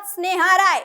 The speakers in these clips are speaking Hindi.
साथ स्नेहा राय।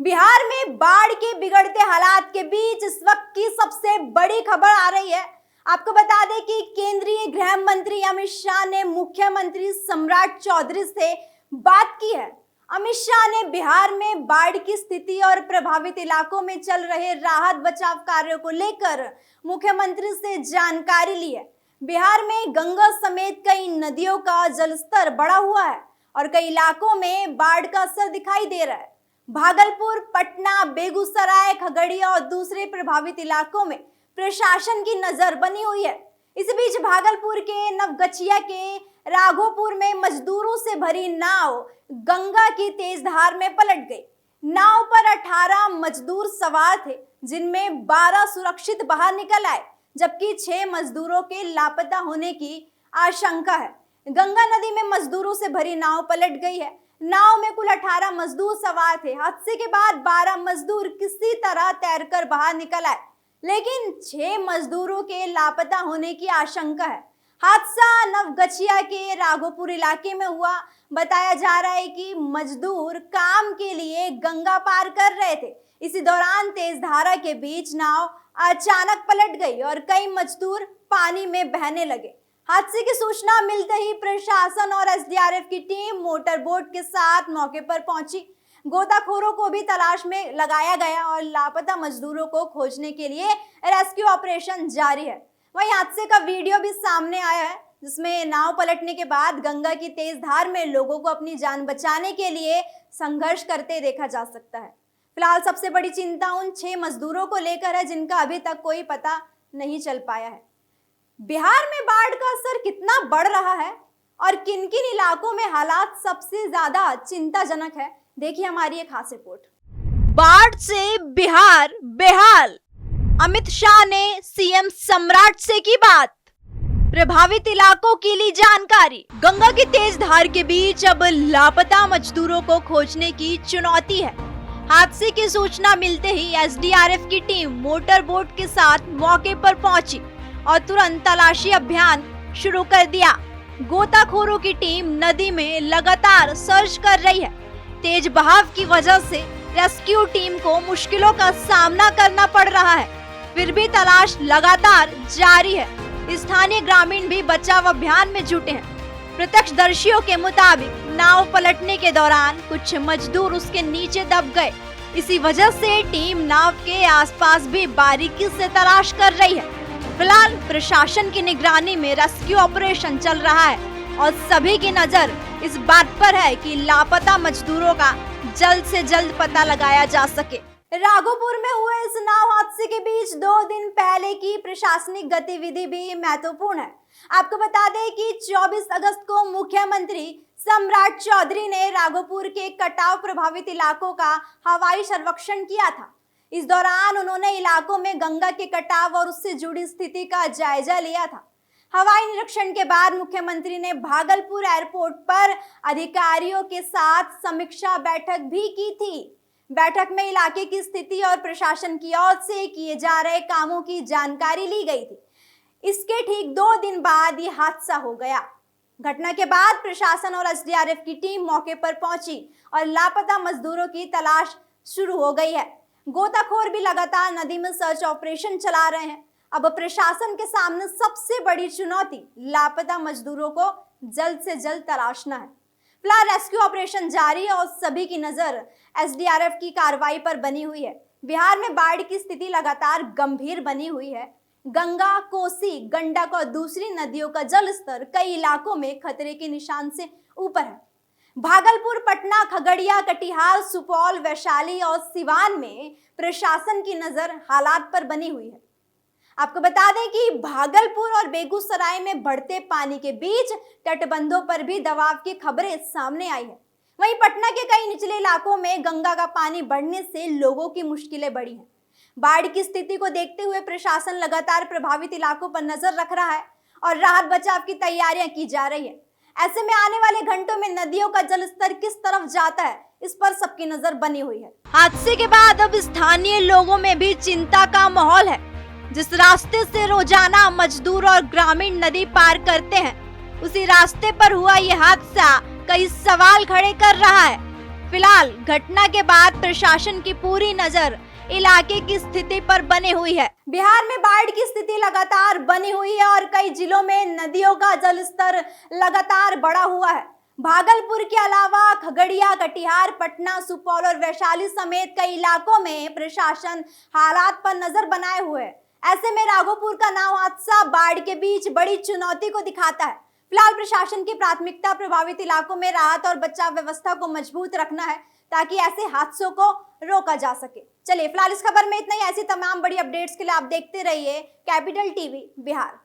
बिहार में बाढ़ के बिगड़ते हालात के बीच इस वक्त की सबसे बड़ी खबर आ रही है। आपको बता दें कि केंद्रीय गृह मंत्री अमित शाह ने मुख्यमंत्री सम्राट चौधरी से बात की है। अमित शाह ने बिहार में बाढ़ की स्थिति और प्रभावित इलाकों में चल रहे राहत बचाव कार्यों को लेकर मुख्यमंत्री से जानकारी ली है। बिहार में गंगा समेत कई नदियों का जलस्तर बढ़ा हुआ है और कई इलाकों में बाढ़ का असर दिखाई दे रहा है। भागलपुर, पटना, बेगूसराय, खगड़िया और दूसरे प्रभावित इलाकों में प्रशासन की नजर बनी हुई है। इस बीच भागलपुर के नवगछिया के राघोपुर में मजदूरों से भरी नाव गंगा की तेज धार में पलट गई। नाव पर 18 मजदूर सवार थे, जिनमें 12 सुरक्षित बाहर निकल आए, जबकि 6 मजदूरों के लापता होने की आशंका है। गंगा नदी में मजदूरों से भरी नाव पलट गई है। नाव में कुल 18 मजदूर सवार थे। हादसे के बाद 12 मजदूर किसी तरह तैरकर बाहर निकल आए, लेकिन 6 मजदूरों के लापता होने की आशंका है। हादसा नवगछिया के राघोपुर इलाके में हुआ। बताया जा रहा है कि मजदूर काम के लिए गंगा पार कर रहे थे। इसी दौरान तेज धारा के बीच नाव अचानक पलट गई और कई मजदूर पानी में बहने लगे। हादसे की सूचना मिलते ही प्रशासन और एसडीआरएफ की टीम मोटर बोट के साथ मौके पर पहुंची। गोताखोरों को भी तलाश में लगाया गया और लापता मजदूरों को खोजने के लिए रेस्क्यू ऑपरेशन जारी है। वहीं हादसे का वीडियो भी सामने आया है, जिसमें नाव पलटने के बाद गंगा की तेज धार में लोगों को अपनी जान बचाने के लिए संघर्ष करते देखा जा सकता है। फिलहाल सबसे बड़ी चिंता उन 6 मजदूरों को लेकर है, जिनका अभी तक कोई पता नहीं चल पाया है। बिहार में बाढ़ का असर कितना बढ़ रहा है और किन किन इलाकों में हालात सबसे ज्यादा चिंताजनक है, देखिए हमारी एक खास रिपोर्ट। बाढ़ से बिहार बेहाल, अमित शाह ने सीएम सम्राट से की बात। प्रभावित इलाकों की ली जानकारी। गंगा की तेज धार के बीच अब लापता मजदूरों को खोजने की चुनौती है। हादसे की सूचना मिलते ही एसडीआरएफ की टीम मोटर बोट के साथ मौके पर पहुंची और तुरंत तलाशी अभियान शुरू कर दिया। गोताखोरों की टीम नदी में लगातार सर्च कर रही है। तेज बहाव की वजह से रेस्क्यू टीम को मुश्किलों का सामना करना पड़ रहा है, फिर भी तलाश लगातार जारी है। स्थानीय ग्रामीण भी बचाव अभियान में जुटे हैं। प्रत्यक्षदर्शियों के मुताबिक नाव पलटने के दौरान कुछ मजदूर उसके नीचे दब गए। इसी वजह से टीम नाव के आसपास भी बारीकी से तलाश कर रही है। फिलहाल प्रशासन की निगरानी में रेस्क्यू ऑपरेशन चल रहा है और सभी की नजर इस बात पर है कि लापता मजदूरों का जल्द से जल्द पता लगाया जा सके। राघोपुर में हुए इस नाव हादसे के बीच 2 दिन पहले की प्रशासनिक गतिविधि भी महत्वपूर्ण है। आपको बता दें कि 24 अगस्त को मुख्यमंत्री सम्राट चौधरी ने राघोपुर के कटाव प्रभावित इलाकों का हवाई सर्वेक्षण किया था। इस दौरान उन्होंने इलाकों में गंगा के कटाव और उससे जुड़ी स्थिति का जायजा लिया था। हवाई निरीक्षण के बाद मुख्यमंत्री ने भागलपुर एयरपोर्ट पर अधिकारियों के साथ समीक्षा बैठक भी की थी। बैठक में इलाके की स्थिति और प्रशासन की ओर से किए जा रहे कामों की जानकारी ली गई थी। इसके ठीक 2 दिन बाद ये हादसा हो गया। घटना के बाद प्रशासन और एसडीआरएफ की टीम मौके पर पहुंची और लापता मजदूरों की तलाश शुरू हो गई है। गोताखोर भी लगातार नदी में सर्च ऑपरेशन चला रहे हैं। अब प्रशासन के सामने सबसे बड़ी चुनौती लापता मजदूरों को जल्द से जल्द तलाशना है। फिलहाल रेस्क्यू ऑपरेशन जारी है और सभी की नजर एसडीआरएफ की कार्रवाई पर बनी हुई है। बिहार में बाढ़ की स्थिति लगातार गंभीर बनी हुई है। गंगा, कोसी, गंडक और दूसरी नदियों का जलस्तर कई इलाकों में खतरे के निशान से ऊपर है। भागलपुर, पटना, खगड़िया, कटिहार, सुपौल, वैशाली और सिवान में प्रशासन की नजर हालात पर बनी हुई है। आपको बता दें कि भागलपुर और बेगूसराय में बढ़ते पानी के बीच तटबंधों पर भी दबाव की खबरें सामने आई है। वहीं पटना के कई निचले इलाकों में गंगा का पानी बढ़ने से लोगों की मुश्किलें बढ़ी हैं। बाढ़ की स्थिति को देखते हुए प्रशासन लगातार प्रभावित इलाकों पर नजर रख रहा है और राहत बचाव की तैयारियां की जा रही है। ऐसे में आने वाले घंटों में नदियों का जलस्तर किस तरफ जाता है, इस पर सबकी नजर बनी हुई है। हादसे के बाद अब स्थानीय लोगों में भी चिंता का माहौल है। जिस रास्ते से रोजाना मजदूर और ग्रामीण नदी पार करते हैं, उसी रास्ते पर हुआ ये हादसा कई सवाल खड़े कर रहा है। फिलहाल घटना के बाद प्रशासन की पूरी नजर इलाके की स्थिति पर बनी हुई है। बिहार में बाढ़ की स्थिति लगातार बनी हुई है और कई जिलों में नदियों का जलस्तर लगातार बढ़ा हुआ है। भागलपुर के अलावा खगड़िया, कटिहार, पटना, सुपौल और वैशाली समेत कई इलाकों में प्रशासन हालात पर नजर बनाए हुए है। ऐसे में राघोपुर का नाव हादसा बाढ़ के बीच बड़ी चुनौती को दिखाता है। फिलहाल प्रशासन की प्राथमिकता प्रभावित इलाकों में राहत और बचाव व्यवस्था को मजबूत रखना है ताकि ऐसे हादसों को रोका जा सके। चलिए फिलहाल इस खबर में इतना ही। ऐसी तमाम बड़ी अपडेट्स के लिए आप देखते रहिए कैपिटल टीवी बिहार।